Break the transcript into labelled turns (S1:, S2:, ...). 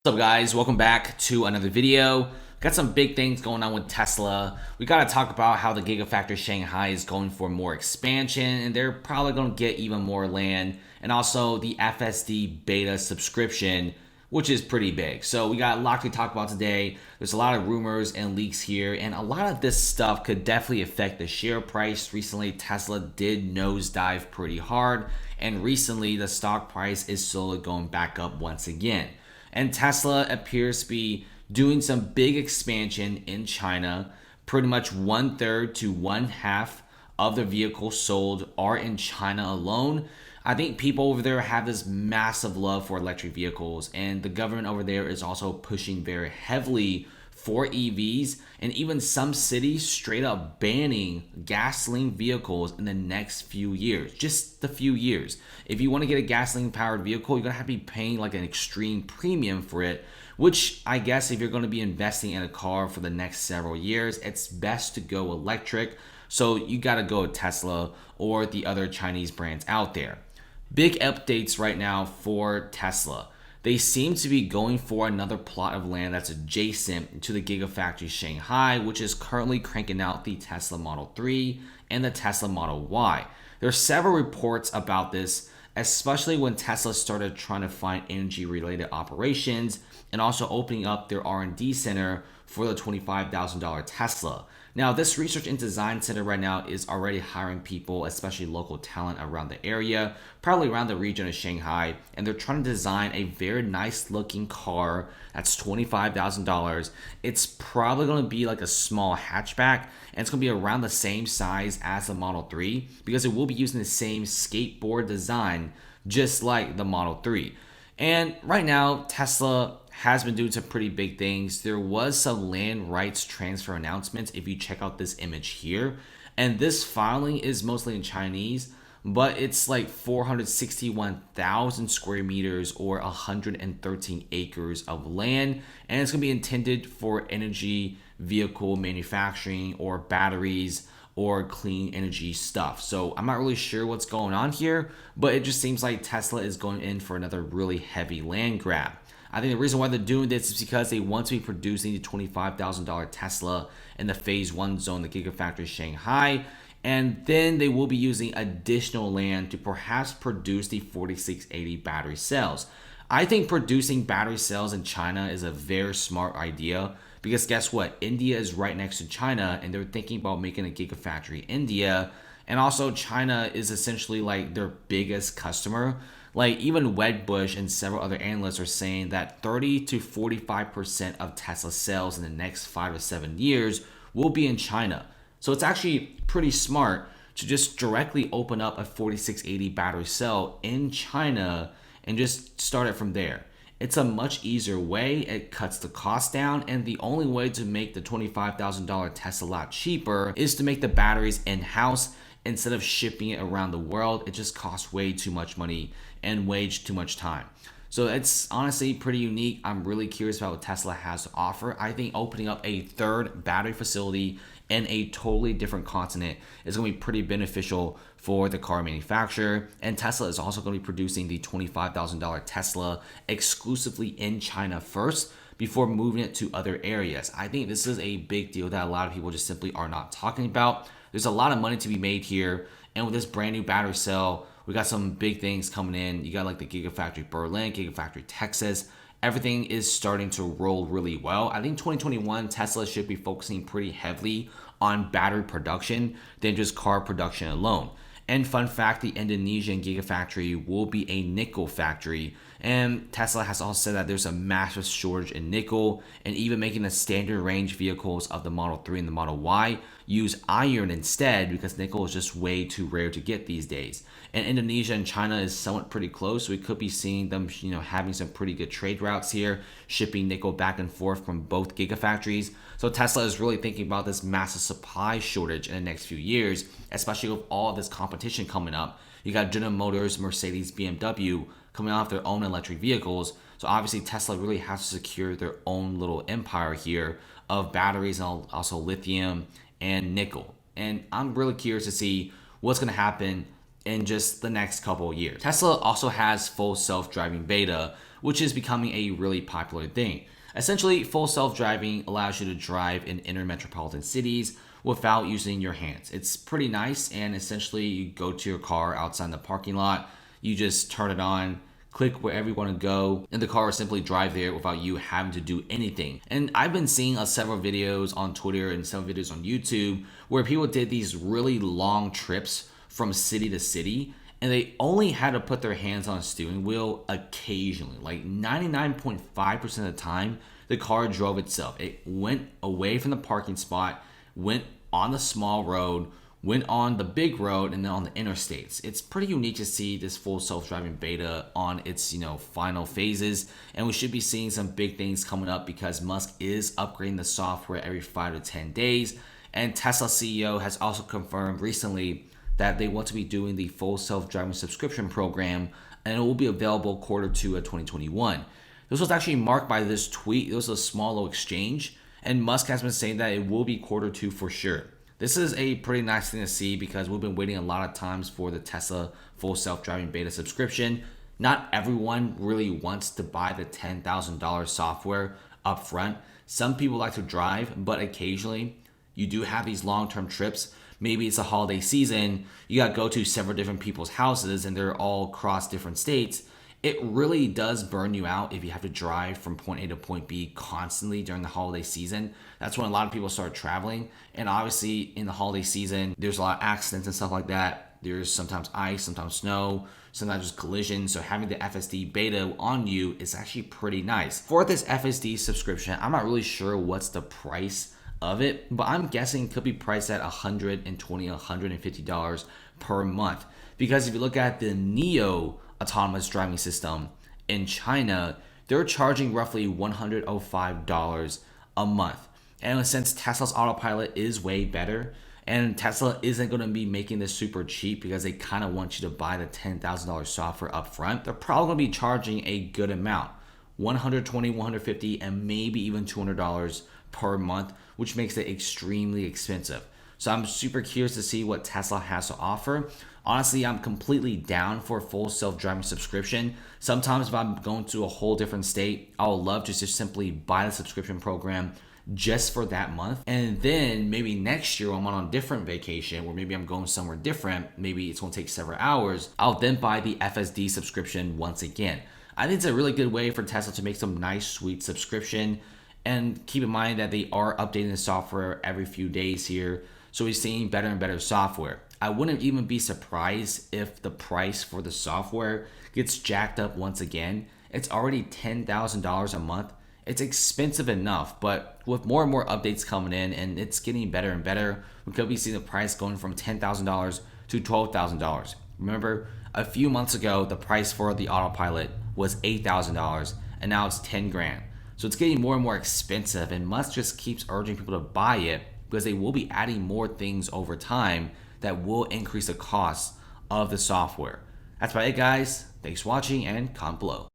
S1: What's up guys, welcome back to another video. Got some big things going on with Tesla. We got to talk about how the Gigafactory Shanghai is going for more expansion and they're probably going to get even more land, and also the FSD beta subscription, which is pretty big. So we got a lot to talk about today. There's a lot of rumors and leaks here, and a lot of this stuff could definitely affect the share price. Recently Tesla did nosedive pretty hard, and recently the stock price is slowly going back up once again. And Tesla appears to be doing some big expansion in China. Pretty much 1/3 to 1/2 of the vehicles sold are in China alone. I think people over there have this massive love for electric vehicles, and the government over there is also pushing very heavily for EVs, and even some cities straight up banning gasoline vehicles in the next few years. Just a few years. If you want to get a gasoline powered vehicle, you're going to have to be paying like an extreme premium for it, which I guess if you're going to be investing in a car for the next several years, it's best to go electric. So you got to go with Tesla or the other Chinese brands out there. Big updates right now for Tesla. They seem to be going for another plot of land that's adjacent to the Gigafactory Shanghai, which is currently cranking out the Tesla Model 3 and the Tesla Model Y. There are several reports about this, especially when Tesla started trying to find energy-related operations and also opening up their R&D center for the $25,000 Tesla. Now, this research and design center right now is already hiring people, especially local talent around the area, probably around the region of Shanghai, and they're trying to design a very nice looking car that's $25,000. It's probably going to be like a small hatchback, and it's going to be around the same size as the Model 3 because it will be using the same skateboard design just like the Model 3. And right now, Tesla has been doing some pretty big things. There was some land rights transfer announcements if you check out this image here. And this filing is mostly in Chinese, but it's like 461,000 square meters or 113 acres of land. And it's going to be intended for energy vehicle manufacturing or batteries or clean energy stuff. So I'm not really sure what's going on here, but it just seems like Tesla is going in for another really heavy land grab. I think the reason why they're doing this is because they want to be producing the $25,000 Tesla in the phase 1 zone, the Gigafactory Shanghai, and then they will be using additional land to perhaps produce the 4680 battery cells. I think producing battery cells in China is a very smart idea because guess what? India is right next to China, and they're thinking about making a Gigafactory in India. And also China is essentially like their biggest customer. Like even Webull and several other analysts are saying that 30 to 45% of Tesla sales in the next 5 to 7 years will be in China. So it's actually pretty smart to just directly open up a 4680 battery cell in China and just start it from there. It's a much easier way, it cuts the cost down, and the only way to make the $25,000 Tesla a lot cheaper is to make the batteries in-house instead of shipping it around the world. It just costs way too much money and way too much time. So it's honestly pretty unique. I'm really curious about what Tesla has to offer. I think opening up a third battery facility in a totally different continent is going to be pretty beneficial for the car manufacturer. And Tesla is also going to be producing the $25,000 Tesla exclusively in China first before moving it to other areas. I think this is a big deal that a lot of people just simply are not talking about. There's a lot of money to be made here. And with this brand new battery cell, we got some big things coming in. You got like the Gigafactory Berlin, Gigafactory Texas. Everything is starting to roll really well. I think 2021 Tesla should be focusing pretty heavily on battery production than just car production alone. And fun fact, the Indonesian Gigafactory will be a nickel factory. And Tesla has also said that there's a massive shortage in nickel, and even making the standard range vehicles of the Model 3 and the Model Y use iron instead because nickel is just way too rare to get these days. And Indonesia and China is somewhat pretty close, so we could be seeing them, having some pretty good trade routes here, shipping nickel back and forth from both gigafactories. So Tesla is really thinking about this massive supply shortage in the next few years, especially with all this competition coming up. You got General Motors, Mercedes, BMW coming off their own electric vehicles. So obviously Tesla really has to secure their own little empire here of batteries and also lithium and nickel. And I'm really curious to see what's going to happen in just the next couple of years. Tesla also has full self-driving beta, which is becoming a really popular thing. Essentially, full self-driving allows you to drive in inner metropolitan cities without using your hands. It's pretty nice, and essentially you go to your car outside the parking lot, you just turn it on, click wherever you want to go, and the car will simply drive there without you having to do anything. And I've been seeing several videos on Twitter and some videos on YouTube where people did these really long trips from city to city, and they only had to put their hands on a steering wheel occasionally. Like 99.5% of the time, the car drove itself. It went away from the parking spot, went on the small road, went on the big road, and then on the interstates. It's pretty unique to see this full self-driving beta on its final phases, and we should be seeing some big things coming up because Musk is upgrading the software every 5 to 10 days. And Tesla CEO has also confirmed recently that they want to be doing the full self-driving subscription program, and it will be available Q2 of 2021. This was actually marked by this tweet. It was a small little exchange, and Musk has been saying that it will be Q2 for sure. This is a pretty nice thing to see because we've been waiting a lot of times for the Tesla full self-driving beta subscription. Not everyone really wants to buy the $10,000 software up front. Some people like to drive, but occasionally you do have these long-term trips. Maybe it's a holiday season, you got to go to several different people's houses and they're all across different states. It really does burn you out if you have to drive from point A to point B constantly during the holiday season. That's when a lot of people start traveling. And obviously in the holiday season, there's a lot of accidents and stuff like that. There's sometimes ice, sometimes snow, sometimes just collisions. So having the FSD beta on you is actually pretty nice. For this FSD subscription, I'm not really sure what's the price of it, but I'm guessing it could be priced at $120, $150 per month. Because if you look at the Neo autonomous driving system in China, they're charging roughly $105 a month. And since Tesla's autopilot is way better, and Tesla isn't going to be making this super cheap because they kind of want you to buy the $10,000 software up front, they're probably going to be charging a good amount, $120, $150, and maybe even $200 per month, which makes it extremely expensive. So I'm super curious to see what Tesla has to offer. Honestly, I'm completely down for a full self-driving subscription. Sometimes if I'm going to a whole different state, I would love to just simply buy the subscription program just for that month. And then maybe next year when I'm on a different vacation, or maybe I'm going somewhere different, maybe it's going to take several hours, I'll then buy the FSD subscription once again. I think it's a really good way for Tesla to make some nice, sweet subscription. And keep in mind that they are updating the software every few days here. So we're seeing better and better software. I wouldn't even be surprised if the price for the software gets jacked up once again. It's already $10,000 a month. It's expensive enough, but with more and more updates coming in and it's getting better and better, we could be seeing the price going from $10,000 to $12,000. Remember, a few months ago, the price for the autopilot was $8,000 and now it's 10 grand. So it's getting more and more expensive, and Musk just keeps urging people to buy it because they will be adding more things over time that will increase the cost of the software. That's about it, guys. Thanks for watching, and comment below.